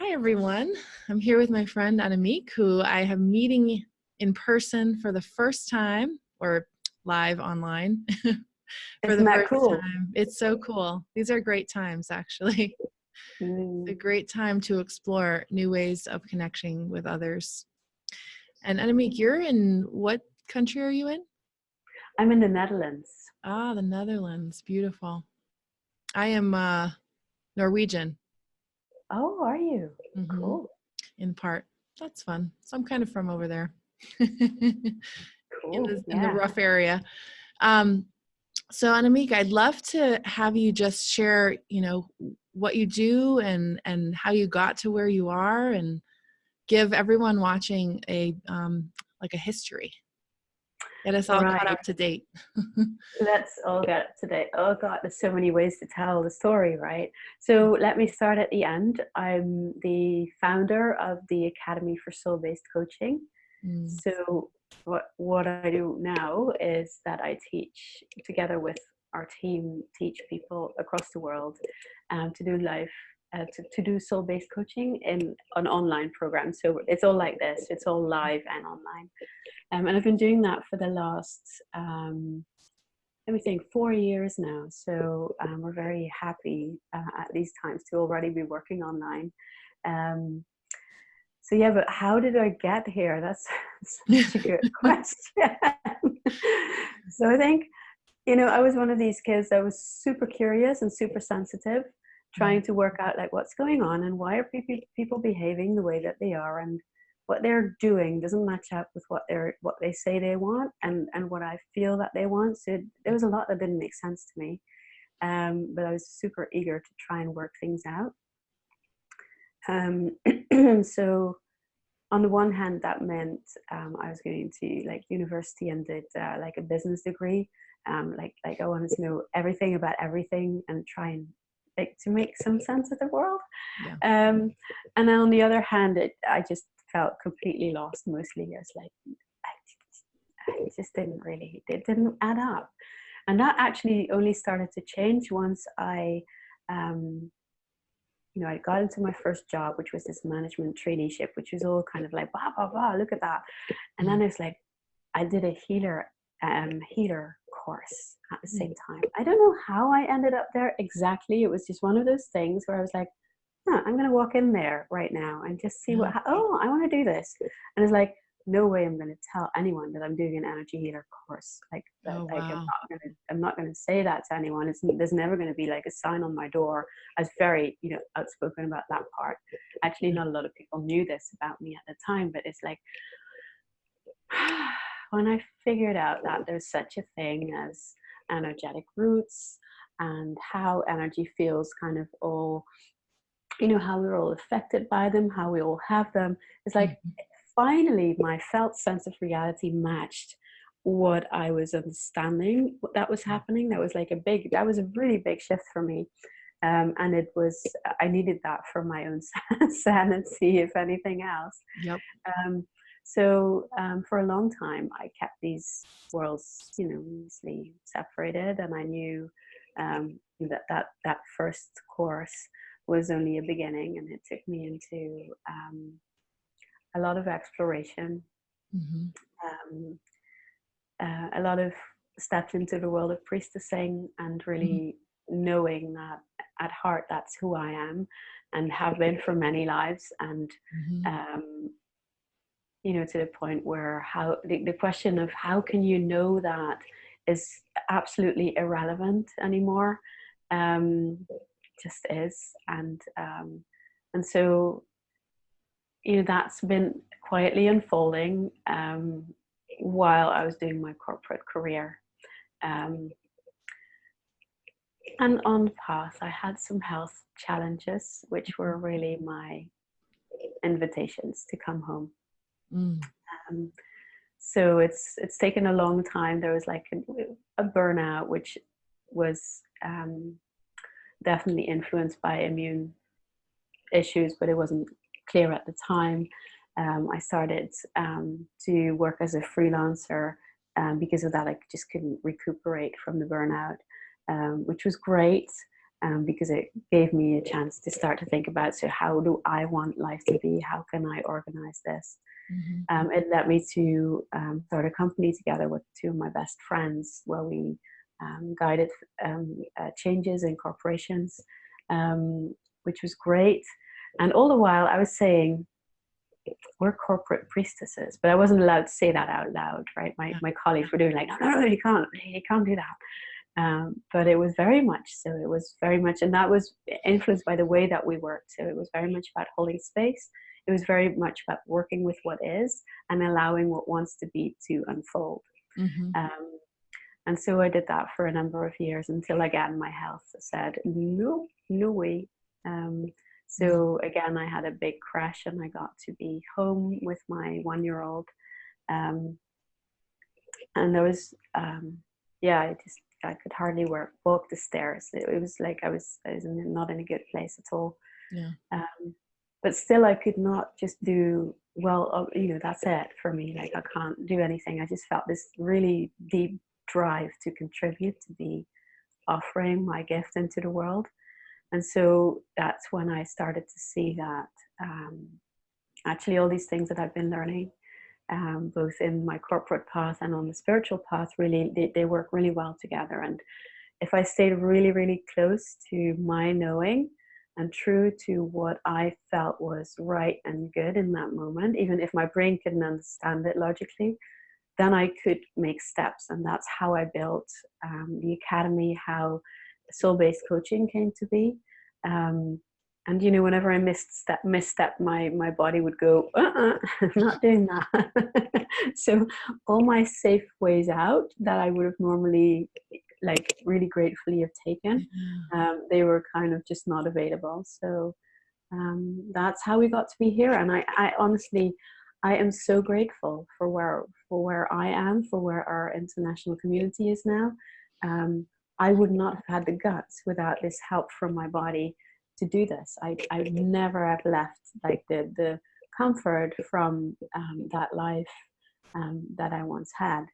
Hi, everyone. I'm here with my friend Annemiek, who I have meeting in person for the first time, or live online for Isn't the that first cool? time. It's so cool. These are great times, actually. It's a Mm. great time to explore new ways of connecting with others. And Annemiek, you're in what country are you in? I'm in the Netherlands. Ah, the Netherlands. Beautiful. I am Norwegian, Oh, are you? hmm Cool. in part. That's fun. So I'm kind of from over there. in Cool. the Yeah. rough area. Um, so Annemiek, I'd love to have you just share, what you do and how you got to where you are, and give everyone watching a like a history. Get us all caught Right. up to date. Let's all get up to date. Oh God, there's so many ways to tell the story, right? So let me start at the end. I'm the founder of the Academy for Soul-Based Coaching. Mm, So what I do now is that I teach together with our team, teach people across the world to do to do soul-based coaching in an online program. So it's all like this. It's all live and online. And I've been doing that for the last let me think, 4 years now. So we're very happy at these times to already be working online. Um, so yeah, but how did I get here? That's such a good question. So I think, I was one of these kids that was super curious and super sensitive, trying to work out like what's going on and why are people behaving the way that they are, and what they're doing doesn't match up with what they say they want and what I feel that they want. So there was a lot that didn't make sense to me, but I was super eager to try and work things out. So on the one hand, that meant I was going to like university and did like a business degree. Like I wanted to know everything about everything and try and like to make some sense of the world. yeah. And then on the other hand, I just felt completely lost mostly. I was like, I just it didn't add up. And that actually only started to change once um, I got into my first job, which was this management traineeship, which was all kind of like, blah, blah, blah, look at that. And Mm, then it's like, I did a healer course at the mm, same time. I don't know how I ended up there exactly. It was just one of those things where I was like, I'm going to walk in there right now and just see yeah. oh, I want to do this. And it's like, no way I'm going to tell anyone that I'm doing an energy healer course. Like that, Oh, wow. I'm not going to say that to anyone. There's never going to be like a sign on my door. I was very, outspoken about that part. Actually, not a lot of people knew this about me at the time, but it's like, when I figured out that there's such a thing as energetic roots and how energy feels kind of all, how we're all affected by them, how we all have them. It's like Mhm. finally my felt sense of reality matched what I was understanding, what that was happening. That was a really big shift for me. And I needed that for my own sanity, if anything else. Yep. Um, so for a long time, I kept these worlds, mostly separated, and I knew that first course was only a beginning, and it took me into a lot of exploration, Hmm. um, a lot of steps into the world of priestessing, and Hmm. really knowing that at heart that's who I am and have been for many lives. And Hmm. um, to the point where how the question of how can you know that is absolutely irrelevant anymore. um, just is. And so that's been quietly unfolding while I was doing my corporate career. um, and on the path I had some health challenges which were really my invitations to come home. Mm. um, so it's taken a long time. There was like a burnout which was definitely influenced by immune issues, but it wasn't clear at the time. I started to work as a freelancer. Because of that, I just couldn't recuperate from the burnout, which was great. because it gave me a chance to start to think about, so how do I want life to be? How can I organize this? Mm-hmm. It led me to start a company together with two of my best friends, where we guided changes in corporations, which was great. And all the while I was saying, we're corporate priestesses, but I wasn't allowed to say that out loud, right? My colleagues were doing like, no, you can't do that. But it was very much so. It was very much, and that was influenced by the way that we worked. So it was very much about holding space. It was very much about working with what is and allowing what wants to be to unfold. Mm-hmm. And so I did that for a number of years, until again my health said, no, no way. So again, I had a big crash, and I got to be home with my 1-year-old. And there was, I could hardly walk the stairs. It was like I was not in a good place at all. Yeah. But still, I could not just do, well, that's it for me. Like, I can't do anything. I just felt this really deep drive to contribute, to be offering my gift into the world. And so that's when I started to see that actually all these things that I've been learning, both in my corporate path and on the spiritual path, really, they work really well together. And if I stayed really, really close to my knowing and true to what I felt was right and good in that moment, even if my brain couldn't understand it logically, then I could make steps. And that's how I built the academy, how soul-based coaching came to be. And whenever I misstep, my body would go, I'm not doing that. So all my safe ways out that I would have normally, like, really gratefully have taken, they were kind of just not available. So that's how we got to be here. And I honestly, I am so grateful for where I am, for where our international community is now. I would not have had the guts without this help from my body to do this. I never have left like the comfort from that life that I once had.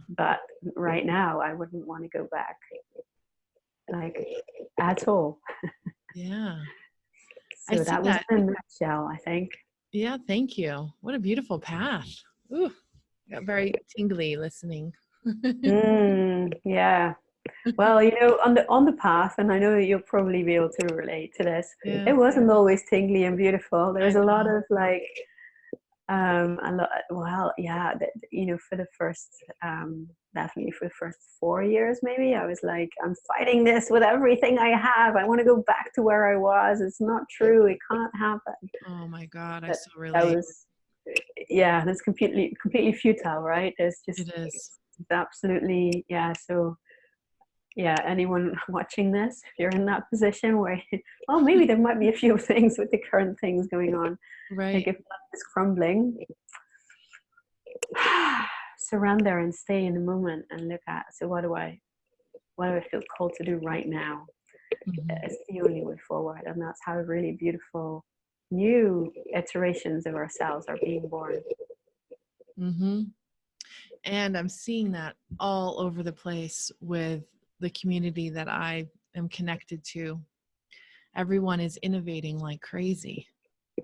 But right now, I wouldn't want to go back, like, at all. Yeah. I So see that was that. in a nutshell, I think. Yeah. Thank you. What a beautiful path. Ooh, got very tingly listening. Yeah. Well, on the path, and I know that you'll probably be able to relate to this. Yeah. It wasn't always tingly and beautiful. There I was a lot know. of like, well, yeah, for the first, definitely for the first 4 years, maybe I was like, I'm fighting this with everything I have. I want to go back to where I was. It's not true. It can't happen. Oh my God. I But so that relate. was, yeah, that's completely futile, right? It's just It is. absolutely, yeah. So yeah, anyone watching this, if you're in that position where, oh, maybe there might be a few things with the current things going on, like Right. if life is crumbling, surrender and stay in the moment and look at, so what do I feel called to do right now? Mm-hmm. It's the only way forward. And that's how really beautiful new iterations of ourselves are being born. Mm-hmm. And I'm seeing that all over the place with the community that I am connected to. Everyone is innovating like crazy.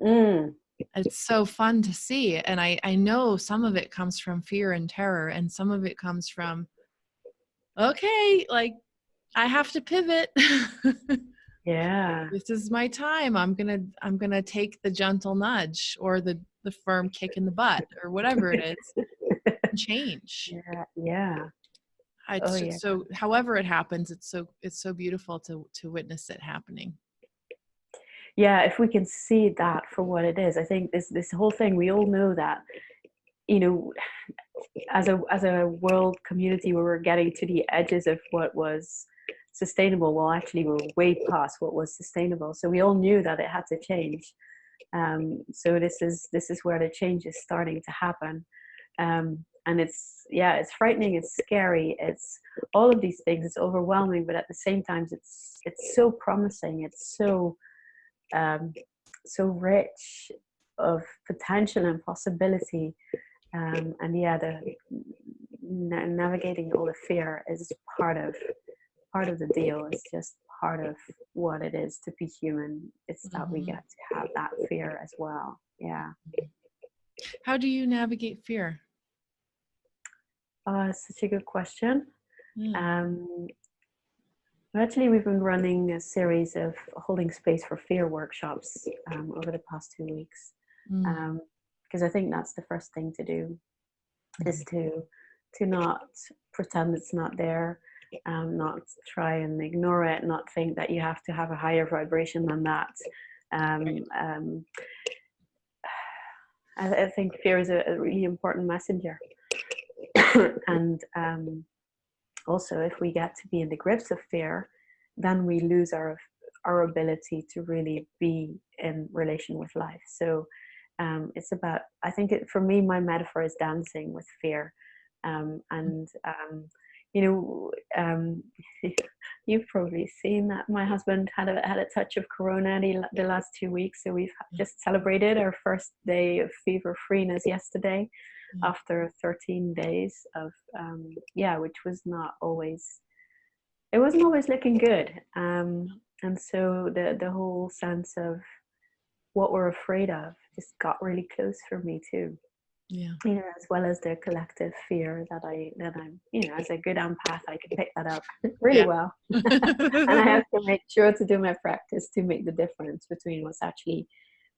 Mm. It's so fun to see. And I know some of it comes from fear and terror, and some of it comes from, okay, like, I have to pivot. Yeah. This is my time. I'm gonna take the gentle nudge or the firm kick in the butt or whatever it is and change. Yeah. Yeah. Oh It's yeah. just so, however it happens, it's so beautiful to witness it happening. Yeah, if we can see that for what it is, I think this whole thing, we all know that, you know, as a world community where we're getting to the edges of what was sustainable, well, actually we're way past what was sustainable. So we all knew that it had to change. So this is where the change is starting to happen. And it's frightening, it's scary, it's all of these things, it's overwhelming, but at the same time it's so promising, it's so so rich of potential and possibility. And yeah, navigating all the fear is part of the deal. It's just part of what it is to be human. It's that we Mhm. get to have that fear as well. Yeah. How do you navigate fear? Such a good question. Yeah. Um, Actually, we've been running a series of holding space for fear workshops over the past 2 weeks, Mm. because I think that's the first thing to do, is Mhm. to not pretend it's not there, not try and ignore it, not think that you have to have a higher vibration than that. Right. Um, um, I think fear is a really important messenger, and also, if we get to be in the grips of fear, then we lose our ability to really be in relation with life. So it's about, I think for me, my metaphor is dancing with fear. And you know, you've probably seen that my husband had a touch of corona the last 2 weeks, so we've just celebrated our first day of fever freeness yesterday, Yeah. after 13 days of which was not always, it wasn't always looking good. And so the whole sense of what we're afraid of just got really close for me too, Yeah. as well as the collective fear that I'm, as a good empath, I can pick that up really Yeah. well. And I have to make sure to do my practice to make the difference between what's actually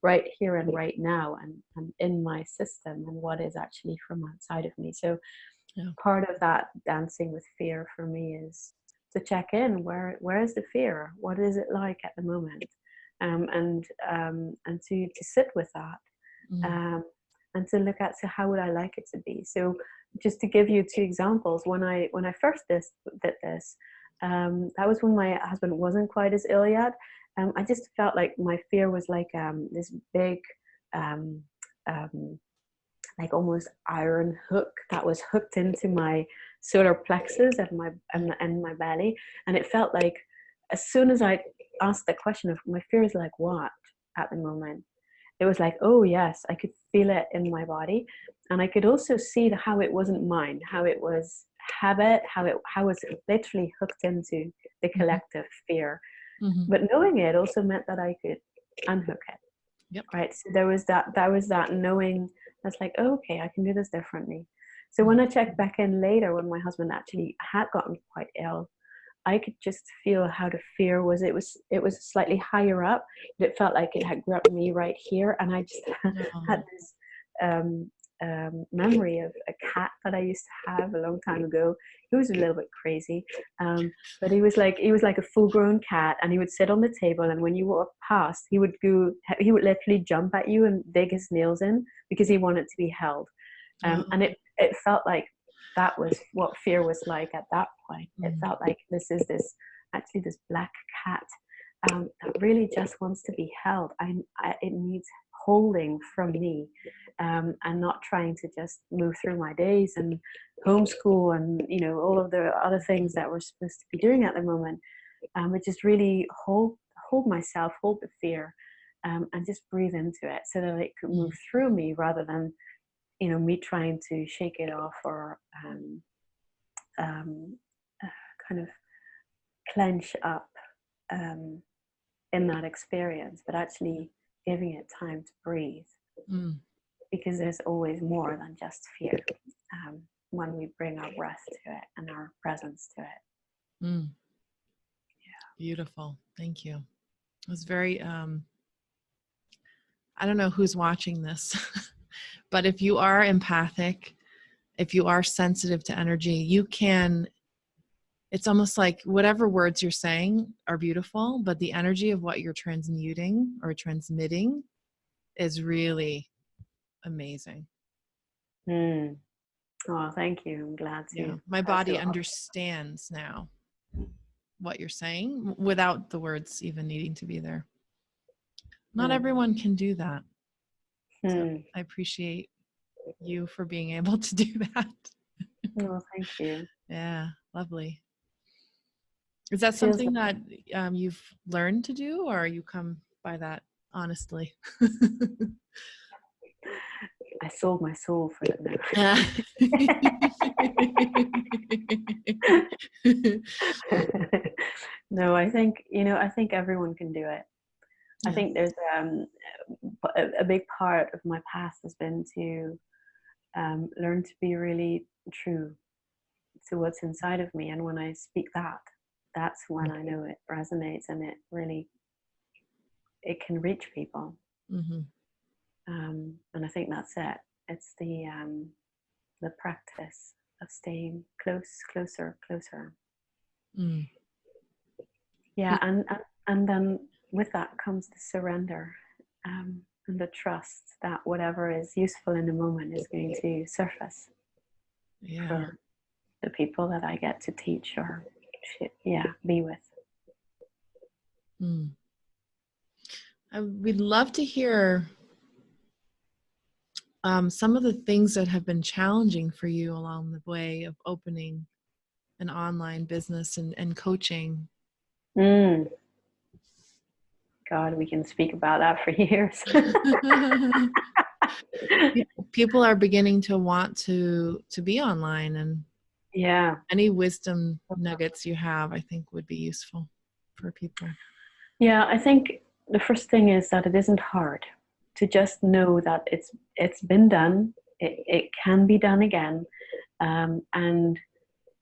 right here and right now, and in my system, and what is actually from outside of me. So Yeah. part of that dancing with fear for me is to check in, where is the fear, what is it like at the moment, and to sit with that, Mm. um, and to look at, so how would I like it to be. So just to give you two examples, when I first did this, that was when my husband wasn't quite as ill yet. I just felt like my fear was like this big, um, um, like almost iron hook that was hooked into my solar plexus and my belly, and it felt like, as soon as I asked the question of my fear is like what at the moment, it was like, oh yes, I could feel it in my body, and I could also see how it wasn't mine, how it was habit, how it's literally hooked into the Mhm. collective fear. Mhm. But knowing it also meant that I could unhook it, Yep. right? So there was that knowing. That's like, oh, okay, I can do this differently. So Mm. when I checked back in later, when my husband actually had gotten quite ill, I could just feel how the fear was. It was slightly higher up, but it felt like it had grabbed me right here, and I just had No. this um, memory of a cat that I used to have a long time ago. He was a little bit crazy, but he was like a full-grown cat, and he would sit on the table, and when you walked past, he would literally jump at you and dig his nails in because he wanted to be held. And Oh. it felt like that was what fear was like at that point. It Mm. felt like this black cat that really just wants to be held. It needs holding from me, and not trying to just move through my days and homeschool and all of the other things that we're supposed to be doing at the moment. But just really hold myself, hold the fear, and just breathe into it so that it could move Mm. through me rather than me trying to shake it off, or um, uh, kind of clench up um, in that experience, but actually giving it time to breathe, Mm. because there's always more than just fear, when we bring our breath to it and our presence to it. Mm. Beautiful. Thank you. It was very I don't know who's watching this, but if you are empathic, if you are sensitive to energy, you can, it's almost like whatever words you're saying are beautiful, but the energy of what you're transmuting or transmitting is really amazing. Mm. Oh, thank you. I'm glad Yeah. to My pass it body off. understands now what you're saying without the words even needing to be there. Not Mm. everyone can do that. So Mm. I appreciate you for being able to do that. Oh, thank you. Yeah, lovely. Is that Feels something that you've learned to do, or you come by that honestly? I sold my soul for it Yeah. now. No, I think, I think everyone can do it. I Yeah. think there's a big part of my past has been to learn to be really true to what's inside of me. And when I speak that, that's when I know it resonates and it can reach people. Mm-hmm. And I think that's it. It's the practice of staying closer. Mm. Yeah, and then with that comes the surrender, and the trust that whatever is useful in the moment is going to surface Yeah. for the people that I get to teach or be with. Mm. We'd love to hear some of the things that have been challenging for you along the way of opening an online business and coaching. Mm. God, we can speak about that for years. People are beginning to want to be online, and Yeah. any wisdom nuggets you have, I think, would be useful for people. Yeah, I think the first thing is that it isn't hard to just know that it's been done. It can be done again, and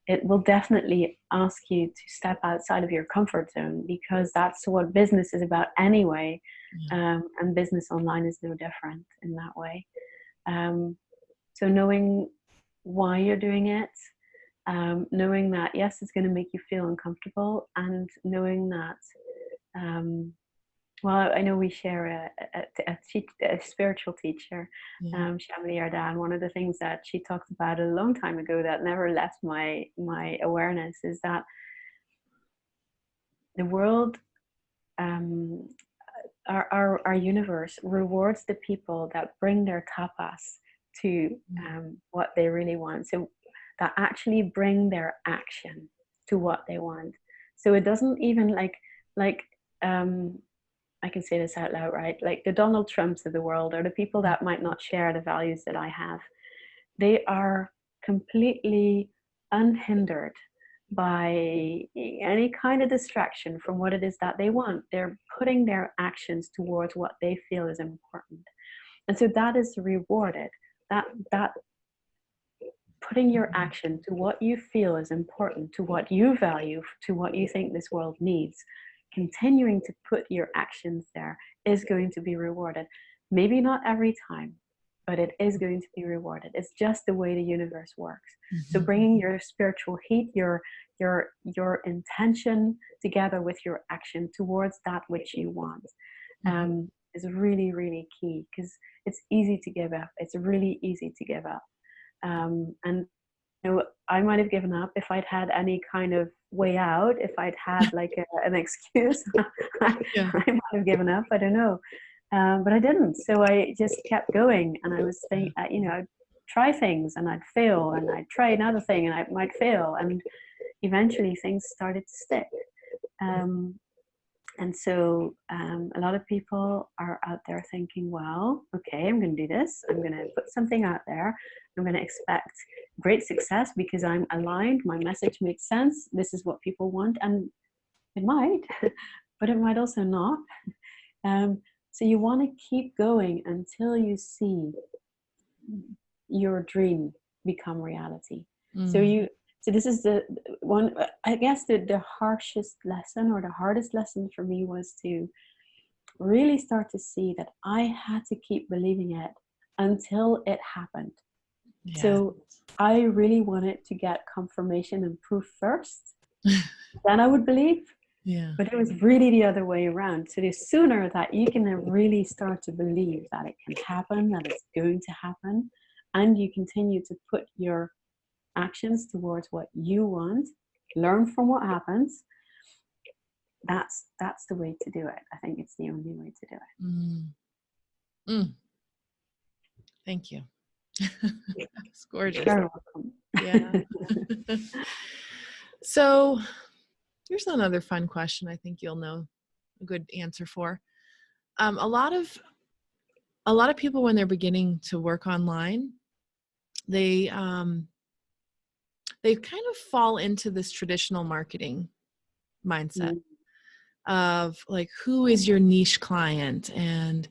it will definitely ask you to step outside of your comfort zone, because that's what business is about anyway. Yeah. And business online is no different in that way. So knowing why you're doing it, knowing that yes, it's going to make you feel uncomfortable, and knowing that well, I know we share a spiritual teacher, Yeah. Shamli Ardan. One of the things that she talked about a long time ago that never left my awareness is that the world, um, our universe rewards the people that bring their tapas to what they really want. So that actually bring their action to what they want. So it doesn't even like I can say this out loud, right? Like the Donald Trumps of the world, or the people that might not share the values that I have, they are completely unhindered by any kind of distraction from what it is that they want. They're putting their actions towards what they feel is important. And so that is rewarded. That putting your action to what you feel is important, to what you value, to what you think this world needs, continuing to put your actions there is going to be rewarded. Maybe not every time, but it is going to be rewarded. It's just the way the universe works. Mm-hmm. So bringing your spiritual heat, your intention together with your action towards that which you want, is really, really key, because it's easy to give up. It's really easy to give up. And I might have given up if I'd had any kind of way out. If I'd had like an excuse, I might have given up. I don't know, but I didn't. So I just kept going, and I was saying, I'd try things and I'd fail, and I'd try another thing and I might fail, and eventually things started to stick. And so a lot of people are out there thinking, well, okay, I'm going to do this. I'm going to put something out there. I'm going to expect great success because I'm aligned. My message makes sense. This is what people want. And it might, but it might also not. So you want to keep going until you see your dream become reality. Mm. So this is the one, I guess the harshest lesson, or the hardest lesson for me, was to really start to see that I had to keep believing it until it happened. Yeah. So I really wanted to get confirmation and proof first, then I would believe. Yeah. But it was really the other way around. So the sooner that you can really start to believe that it can happen, that it's going to happen, and you continue to put your actions towards what you want, learn from what happens, that's the way to do it. I think it's the only way to do it. Mm. Mm. Thank you. It's gorgeous. You're welcome. Yeah. So here's another fun question I think you'll know a good answer for. A lot of a lot of people, when they're beginning to work online, they they kind of fall into this traditional marketing mindset Mm. of like, who is your niche client, and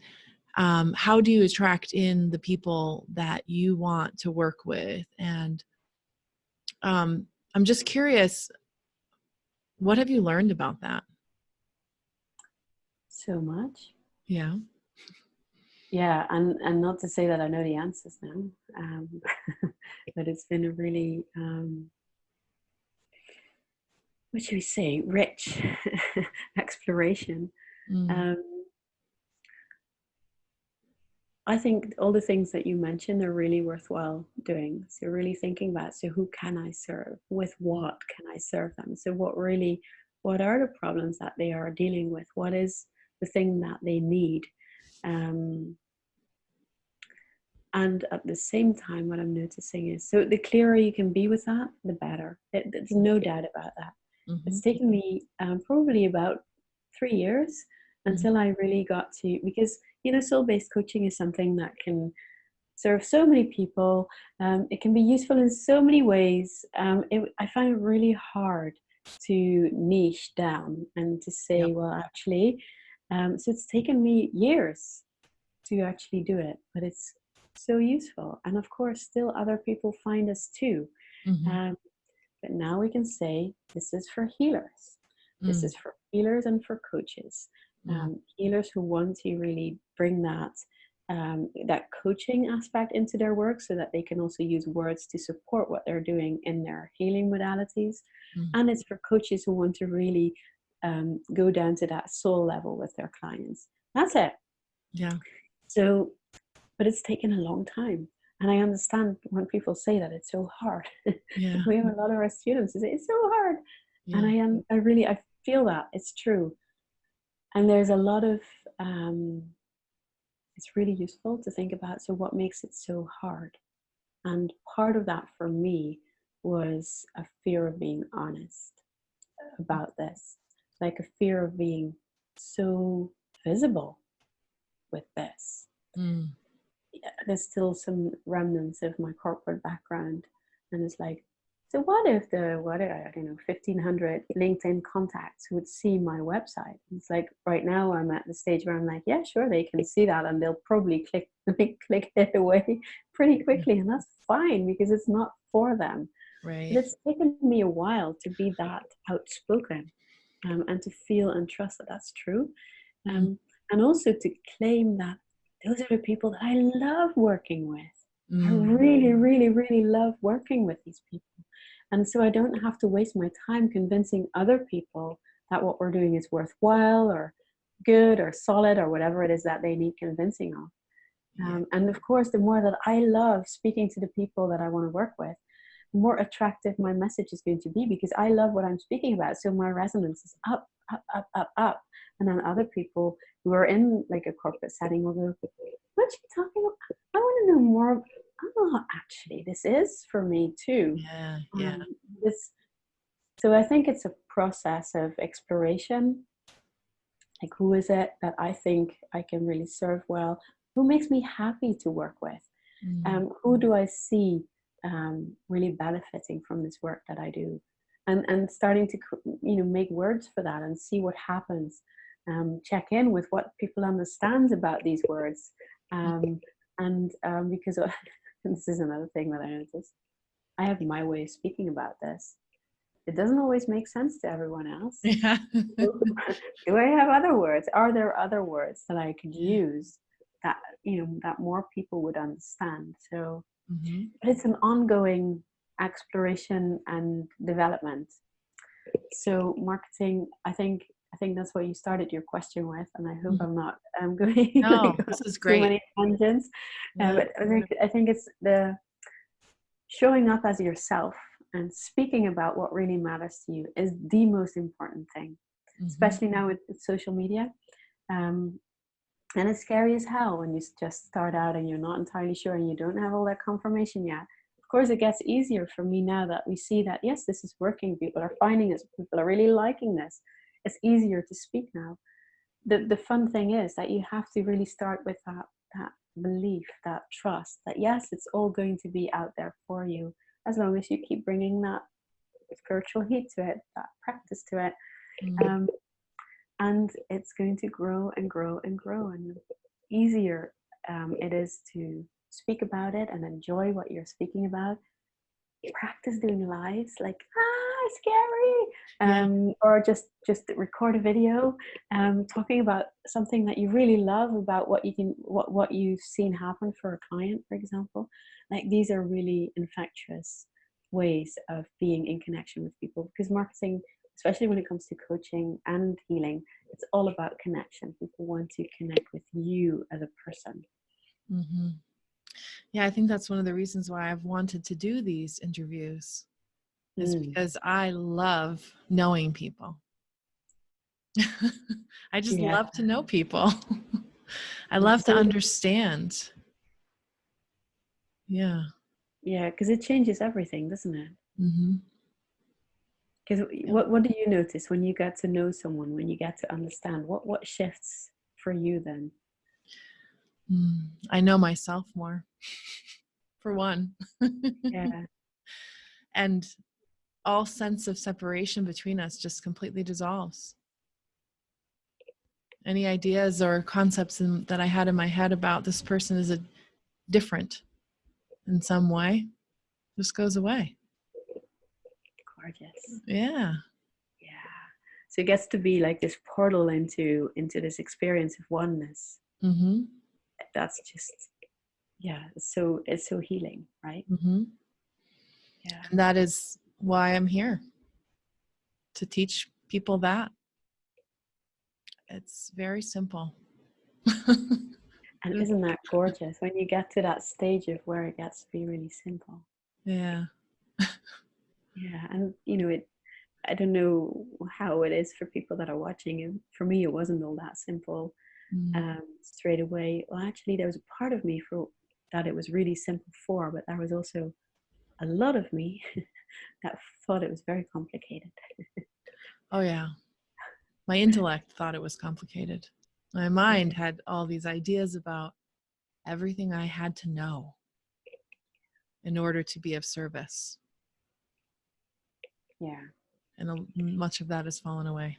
how do you attract in the people that you want to work with? And I'm just curious, what have you learned about that? So much. Yeah. Yeah, and not to say that I know the answers now, um, but it's been a really, what should we say, rich exploration. Mm, Um, I think all the things that you mentioned are really worthwhile doing. So really thinking about, so who can I serve? With what can I serve them? So what are the problems that they are dealing with? What is the thing that they need? Um, and at the same time, what I'm noticing is, so the clearer you can be with that, the better. There's no doubt about that. mm-hmm, It's taken me probably about 3 years mm-hmm, until I really got to, because, soul-based coaching is something that can serve so many people. It can be useful in so many ways. I find it really hard to niche down and to yep, say, well, actually, so it's taken me years to actually do it, but it's so useful. And of course, still other people find us too. mm-hmm, Um, but now we can say this is for healers. This mm, is for healers and for coaches. mm, Healers who want to really bring that coaching aspect into their work, so that they can also use words to support what they're doing in their healing modalities. mm. And it's for coaches who want to really go down to that soul level with their clients. That's it. Yeah, So, but it's taken a long time. And I understand when people say that it's so hard. yeah, We have a lot of our students who say it's so hard. And yeah, I feel that it's true. And there's a lot of, it's really useful to think about, so what makes it so hard? And part of that for me was a fear of being honest about this, like a fear of being so visible with this. mm, There's still some remnants of my corporate background, and it's like, so what if I don't know 1,500 LinkedIn contacts would see my website? It's like right now I'm at the stage where I'm like, yeah, sure, they can see that, and they'll probably click it away pretty yeah, quickly, and that's fine because it's not for them. But right, it's taken me a while to be that outspoken, and to feel and trust that that's true, mm, um, and also to claim that those are the people that I love working with. I mm, really, really, really love working with these people. And so I don't have to waste my time convincing other people that what we're doing is worthwhile or good or solid or whatever it is that they need convincing of. yeah, And of course, the more that I love speaking to the people that I want to work with, the more attractive my message is going to be, because I love what I'm speaking about. So my resonance is up, up, up, up, up. And then other people who are in like a corporate setting will go, what you talking about? I want to know more. Oh, actually, this is for me too. yeah, yeah, Um, this, so I think it's a process of exploration. Like, who is it that I think I can really serve well? Who makes me happy to work with? mm, Who do I see really benefiting from this work that I do? And starting to make words for that and see what happens. Check in with what people understand about these words, mm. and because this is another thing that I noticed. I have my way of speaking about this. It doesn't always make sense to everyone else. Yeah, Do I have other words? Are there other words that I could yeah, use that that more people would understand? So, mm-hmm, but it's an ongoing exploration and development. So marketing, I think that's what you started your question with, and I hope mm-hmm. I'm not going No, like this is too great. many tangents. Yeah, But I think it's the showing up as yourself and speaking about what really matters to you is the most important thing, mm-hmm, especially now with social media. Um, and it's scary as hell when you just start out and you're not entirely sure and you don't have all that confirmation yet. Of course, it gets easier for me now that we see that, yes, this is working. People are finding it. People are really liking this. It's easier to speak now. The fun thing is that you have to really start with that belief, that trust that yes, it's all going to be out there for you as long as you keep bringing that spiritual heat to it, that practice to it. Mm. Um, and it's going to grow and grow and grow. And the easier it is to speak about it and enjoy what you're speaking about. Practice doing lives, like scary, Yeah. or just record a video talking about something that you really love, about what you've seen happen for a client, for example. Like, these are really infectious ways of being in connection with people, because marketing, especially when it comes to coaching and healing, it's all about connection. People want to connect with you as a person. Mm-hmm. Yeah, I think that's one of the reasons why I've wanted to do these interviews, is because I love knowing people. I just Yeah, love to know people. I yeah. love to So understand. Yeah. yeah, because it changes everything, doesn't it? Mm-hmm. Because Yep. what do you notice when you get to know someone, when you get to understand? What shifts for you then? I know myself more, for one. Yeah, And all sense of separation between us just completely dissolves. Any ideas or concepts that I had in my head about this person is different in some way just goes away. gorgeous. Yeah. Yeah. So it gets to be like this portal into this experience of oneness. Mm-hmm. That's just, yeah, it's so healing, right? Mm-hmm. Yeah. And that is why I'm here, to teach people that. It's very simple. And isn't that gorgeous when you get to that stage of where it gets to be really simple? Yeah. Yeah. And I don't know how it is for people that are watching. And for me, it wasn't all that simple straight away. Well, actually, there was a part of me for that it was really simple for, but there was also a lot of me that thought it was very complicated. Oh, yeah. My intellect thought it was complicated. My mind had all these ideas about everything I had to know in order to be of service. Yeah. And much of that has fallen away.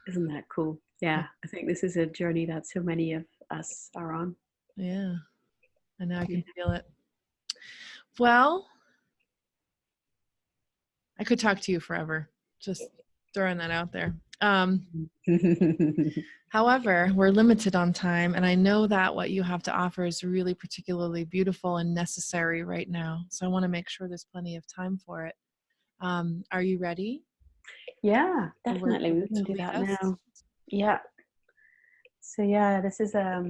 Isn't that cool? Yeah. I think this is a journey that so many of us are on. Yeah. And now I Yeah. can feel it. Well, I could talk to you forever. Just throwing that out there. However, we're limited on time, and I know that what you have to offer is really particularly beautiful and necessary right now. So I want to make sure there's plenty of time for it. Are you ready Yeah, for where definitely. We can to do lead that us? now. Yeah. So yeah, this is a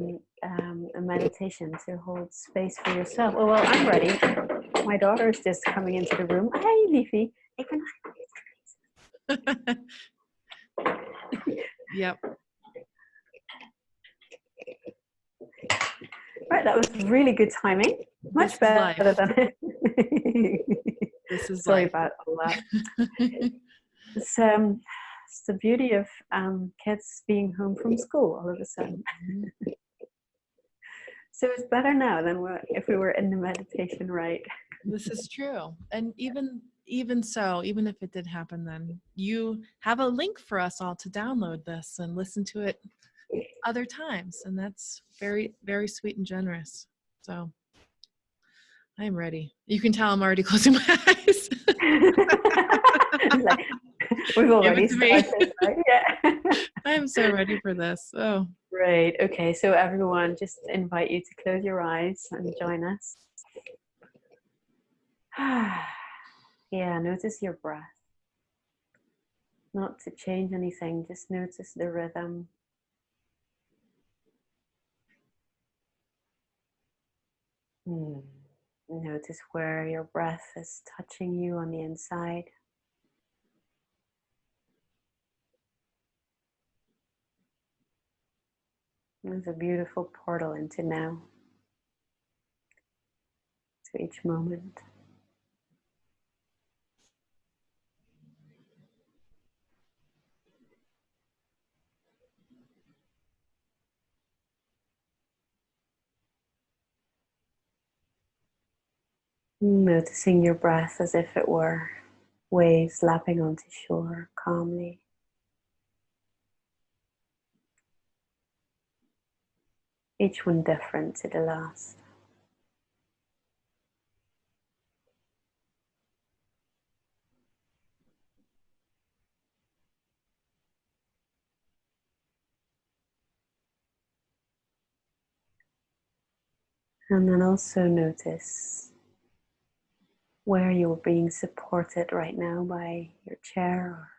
meditation to hold space for yourself. Oh, well, I'm ready. My daughter's just coming into the room. Hey, Leafy. Yep. Right, that was really good timing. This Much is better life. than This is sorry life. about all that. It's the beauty of kids being home from school all of a sudden. So it's better now than if we were in the meditation, right? This is true. And even so, even if it did happen, then you have a link for us all to download this and listen to it other times. And that's very, very sweet and generous. So I'm ready. You can tell I'm already closing my eyes. Like, we've Give already it to me. started, right? Yeah. I'm so ready for this. Oh, Great. Okay, so everyone, just invite you to close your eyes and join us. Yeah, notice your breath. Not to change anything, just notice the rhythm. Notice where your breath is touching you on the inside. There's a beautiful portal into now, to each moment. Noticing your breath as if it were waves lapping onto shore calmly. Each one different to the last. And then also notice where you're being supported right now by your chair or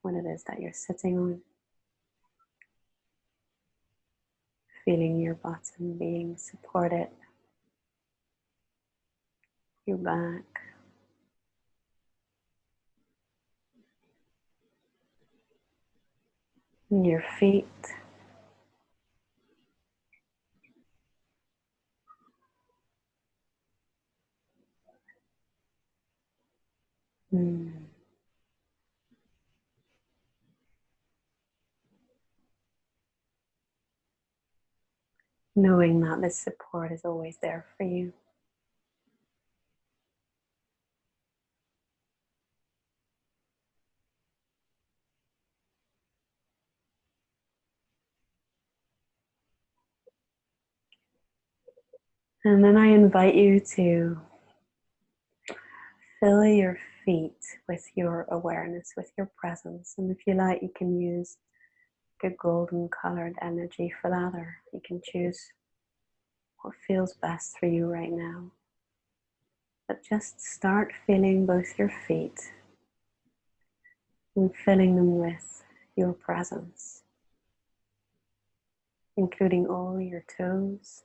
what it is that you're sitting on. Feeling your bottom being supported, your back, and your feet. Mm. Knowing that this support is always there for you. And then I invite you to fill your feet with your awareness, with your presence. And if you like, you can use a golden colored energy for that, or you can choose what feels best for you right now. But just start feeling both your feet and filling them with your presence, including all your toes,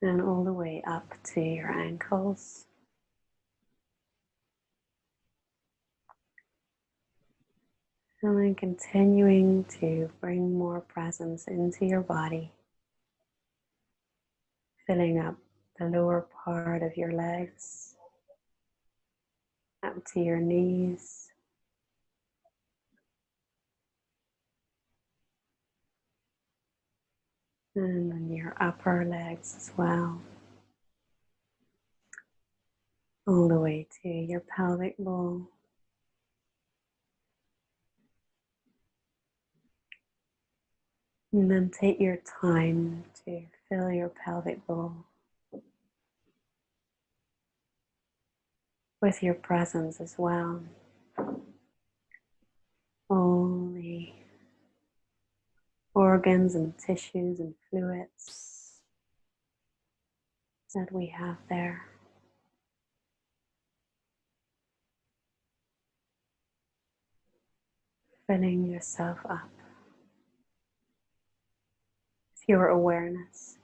and all the way up to your ankles. And then continuing to bring more presence into your body, filling up the lower part of your legs, up to your knees, and then your upper legs as well, all the way to your pelvic bowl. And then take your time to fill your pelvic bowl with your presence as well. All the organs and tissues and fluids that we have there. Filling yourself up with your awareness.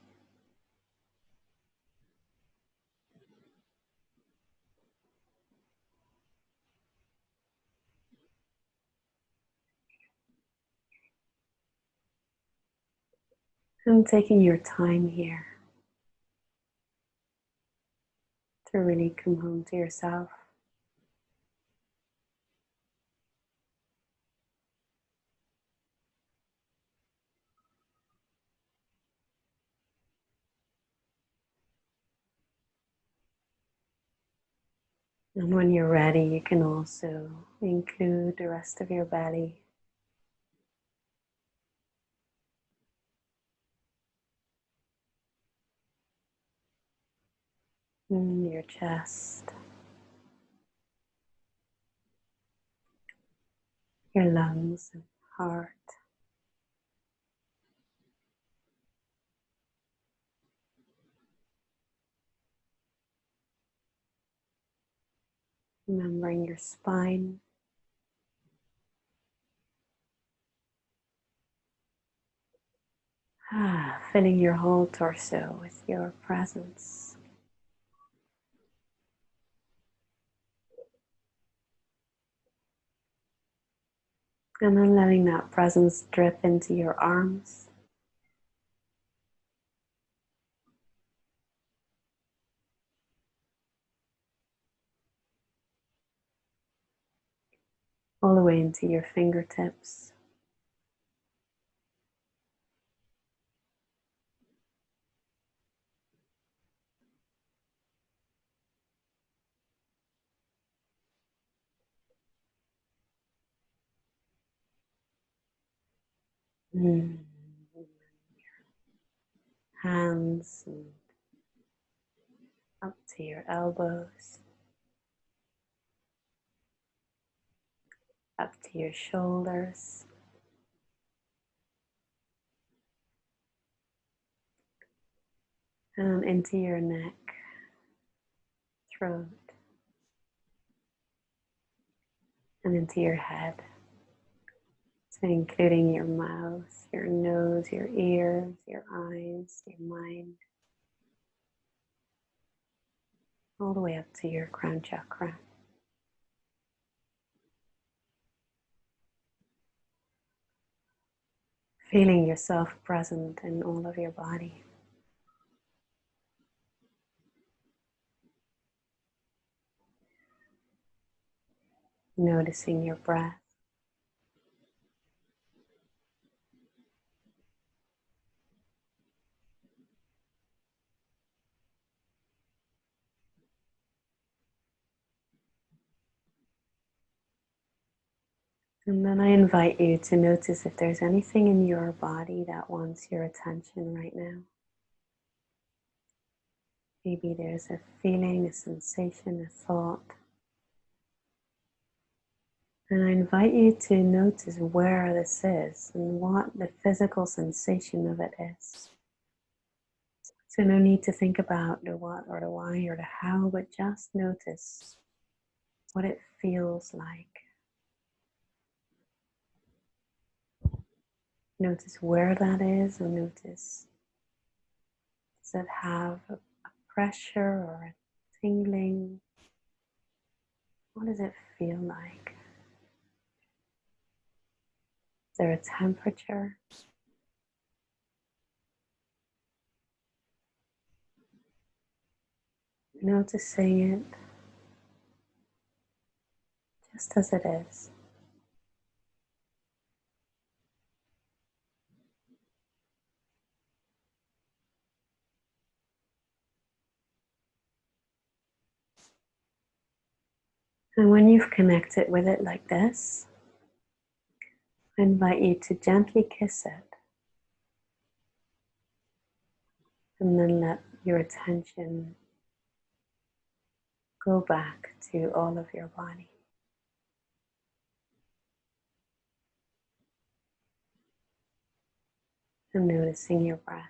And taking your time here to really come home to yourself. And when you're ready, you can also include the rest of your belly. And your chest, your lungs and heart. Remembering your spine. Filling your whole torso with your presence. And then letting that presence drip into your arms. All the way into your fingertips. Mm. Hands and up to your elbows, up to your shoulders, and into your neck, throat, and into your head. So including your mouth, your nose, your ears, your eyes, your mind, all the way up to your crown chakra. Feeling yourself present in all of your body. Noticing your breath. And then I invite you to notice if there's anything in your body that wants your attention right now. Maybe there's a feeling, a sensation, a thought. And I invite you to notice where this is and what the physical sensation of it is. So no need to think about the what or the why or the how, but just notice what it feels like. Notice where that is, and notice, does it have a pressure or a tingling? What does it feel like? Is there a temperature? Noticing it just as it is. And when you've connected with it like this, I invite you to gently kiss it and then let your attention go back to all of your body. And noticing your breath.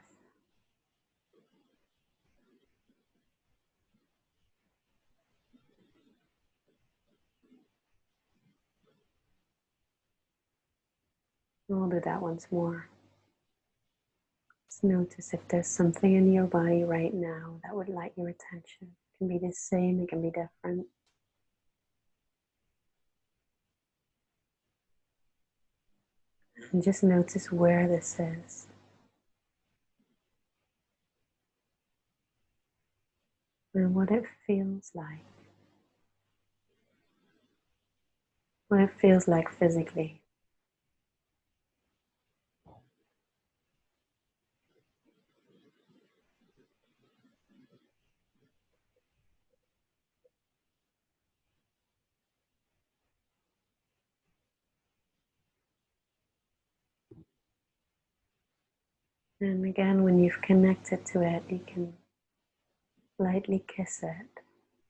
We'll do that once more. Just notice if there's something in your body right now that would like your attention. It can be the same, it can be different. And just notice where this is. And what it feels like. What it feels like physically. And again, when you've connected to it, you can lightly kiss it,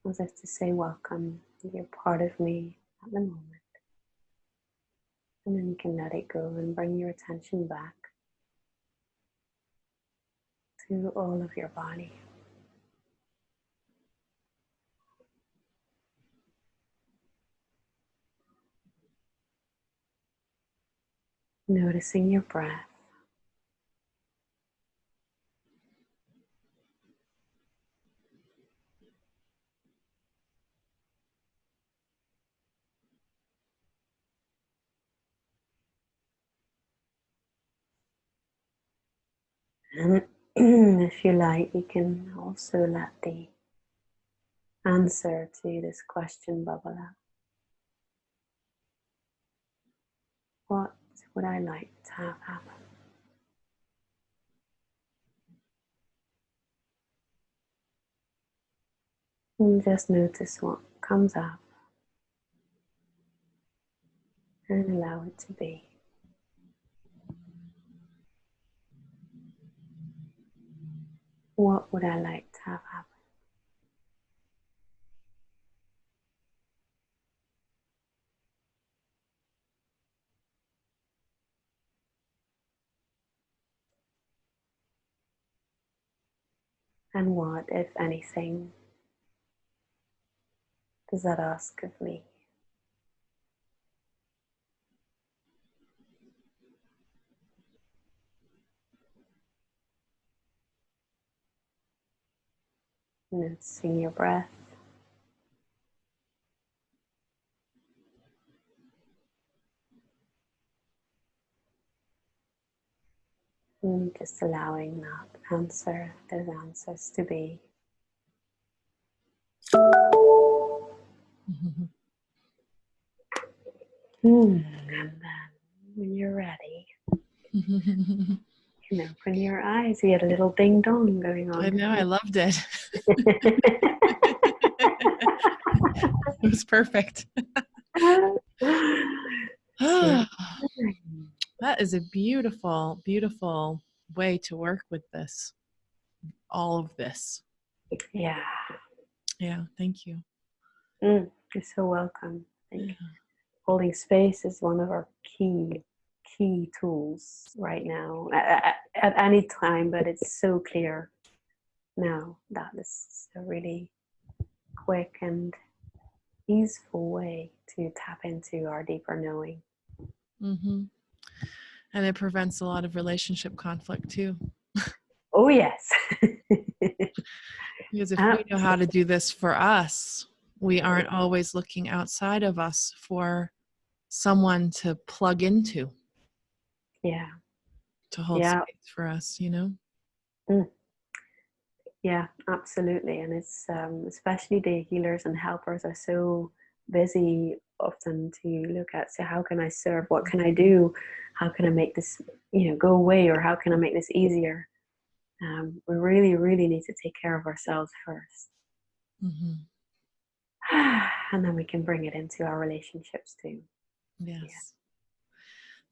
as if to say, welcome, you're part of me at the moment. And then you can let it go and bring your attention back to all of your body. Noticing your breath. And if you like, you can also let the answer to this question bubble up. What would I like to have happen? And just notice what comes up and allow it to be. What would I like to have happen? And what, if anything, does that ask of me? Noticing your breath. And just allowing those answers to be. And then when you're ready, you can open your eyes. We had a little ding dong going on. I know, I loved it. It was perfect. That is a beautiful, beautiful way to work with this. All of this. Yeah. Yeah, thank you. You're so welcome. Thank you. Holding space is one of our key tools right now at any time, but it's so clear now that this is a really quick and easeful way to tap into our deeper knowing. Mm-hmm. And it prevents a lot of relationship conflict too. Oh yes. Because if we know how to do this for us, we aren't always looking outside of us for someone to plug into. Yeah. To hold space for us, you know? Yeah, absolutely. And it's especially the healers and helpers are so busy often to look at, so how can I serve? What can I do? How can I make this, go away? Or how can I make this easier? We really, really need to take care of ourselves first. Mm-hmm. And then we can bring it into our relationships too. Yes. Yeah.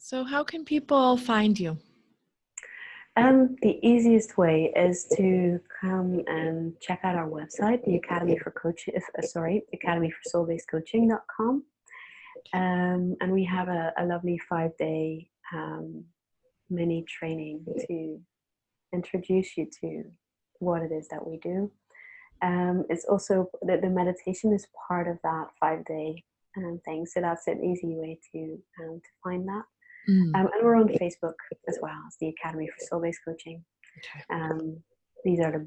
So how can people find you? The easiest way is to come and check out our website, the Academy for Soul-Based-Coaching.com. And we have a lovely 5-day mini training to introduce you to what it is that we do. It's also the meditation is part of that 5-day thing, so that's an easy way to find that. And we're on Facebook as well as the Academy for Soul-Based Coaching. Okay. These are the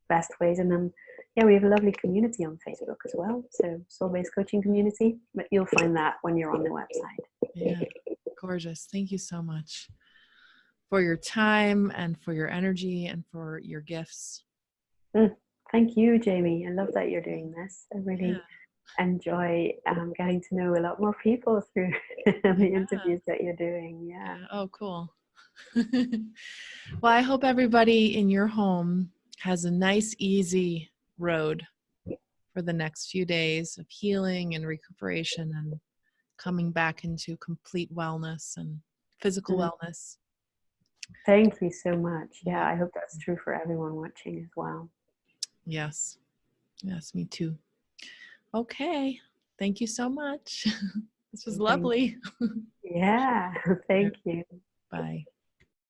best ways. And then, we have a lovely community on Facebook as well. So Soul-Based Coaching Community, but you'll find that when you're on the website. Yeah, gorgeous. Thank you so much for your time and for your energy and for your gifts. Thank you, Jamie. I love that you're doing this. I really enjoy getting to know a lot more people through the interviews that you're doing. Yeah. Oh, cool. Well, I hope everybody in your home has a nice, easy road for the next few days of healing and recuperation and coming back into complete wellness and physical wellness. Thank you so much. Yeah, I hope that's true for everyone watching as well. Yes. Yes, me too. Okay. Thank you so much. This was lovely. Yeah, thank you.